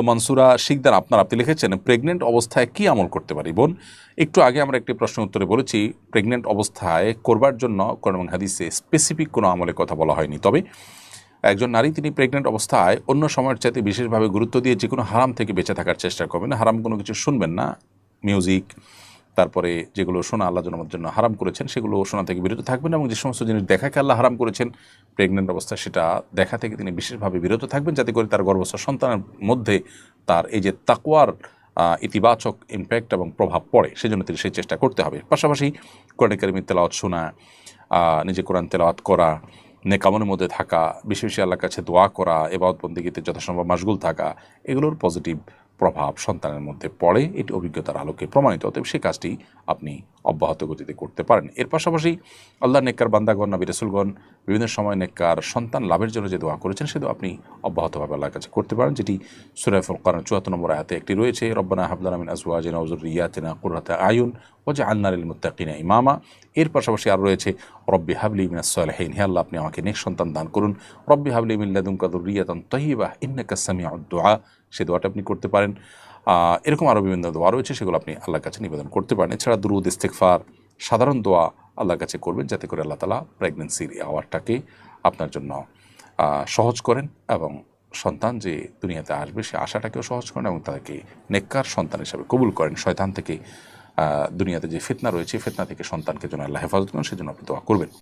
মানসুরা শিকদার আপনি লিখেছেন, প্রেগনেন্ট অবস্থায় কি আমল করতে পারি বোন? একটু আগে আমরা একটি প্রশ্নের উত্তরে বলেছি প্রেগনেন্ট অবস্থায় করবার জন্য কোরআন এবং হাদিসে স্পেসিফিক কোনো আমলের কথা বলা হয়নি। তবে একজন নারী তিনি প্রেগনেন্ট অবস্থায় অন্য সময়ের চাইতে বিশেষভাবে গুরুত্ব দিয়ে যে কোনো হারাম থেকে বেঁচে থাকার চেষ্টা করবেন। হারাম কোনো কিছু শুনবেন না, মিউজিক, তারপরে যেগুলো শোনা আল্লাহ জন্য হারাম করেছেন সেগুলো শোনা থেকে বিরত থাকবেন, এবং যে সমস্ত জিনিস দেখাকে আল্লাহ হারাম করেছেন প্রেগনেন্ট অবস্থায় সেটা দেখা থেকে তিনি বিশেষভাবে বিরত থাকবেন, যাতে করে তার গর্ভস্থ সন্তানের মধ্যে তার এই যে তাকওয়ার ইতিবাচক ইমপ্যাক্ট এবং প্রভাব পড়ে, সেজন্য তিনি সেই চেষ্টা করতে হবে। পাশাপাশি কোরআন কারীমের তেলাওয়াত শোনা, নিজে কোরআন তেলাওয়াত করা, নেকামনের মধ্যে থাকা, বেশি বেশি আল্লাহর কাছে দোয়া করা, ইবাদত বন্দেগীতে যথাসম্ভব মাশগুল থাকা, এগুলোর পজিটিভ প্রভাব সন্তানের মধ্যে পড়ে, এটি অভিজ্ঞতার আলোকে প্রমাণিত। অতএব সেই কাজটি আপনি অব্যাহত গতিতে করতে পারেন। এর পাশাপাশি আল্লাহ নেককার বান্দাগণ, নবী রাসূলগণ বিভিন্ন সময় নেককার সন্তান লাভের জন্য যে দোয়া করেছেন সে দোয়া আপনি অব্যাহতভাবে আল্লাহর কাছে করতে পারেন, যেটি সূরা ফুরকানের ৭৪ নম্বর আয়াতে একটি রয়েছে, রব্বানা হাব লানা মিন আজওয়াজিনা ওয়া যুররিয়াতিনা কুররাতা আয়ুন ওয়াজআলনা লিল মুত্তাকিনা ইমামা। এর পাশাপাশি আর রয়েছে রব্বি হাবলি মিনাস সালিহিন, হে আল্লাহ আপনি আমাকে নেক সন্তান দান করুন। রব্বি হাবলি মিন লাদুনকা যুররিয়াতান তাইয়্যিবাহ ইন্নাকা সামিউদ দুআ, সে দোয়াটা আপনি করতে পারেন। এরকম আরও বিভিন্ন দোয়া রয়েছে, সেগুলো আপনি আল্লাহর কাছে নিবেদন করতে পারেন। এছাড়া দুরুদ, ইস্তিগফার, সাধারণ দোয়া আল্লাহর কাছে করবেন, যাতে করে আল্লাহ তাআলা প্রেগনেন্সির আওয়ারটাকে আপনার জন্য সহজ করেন, এবং সন্তান যে দুনিয়াতে আসবে সে আশাটাকেও সহজ করেন, এবং তাদেরকে নেককার সন্তান হিসাবে কবুল করেন। শয়তান থেকে দুনিয়াতে যে ফিতনা রয়েছে, ফিতনা থেকে সন্তানকে যেন আল্লাহ হেফাজত করেন, সেজন্য আপনি দোয়া করবেন।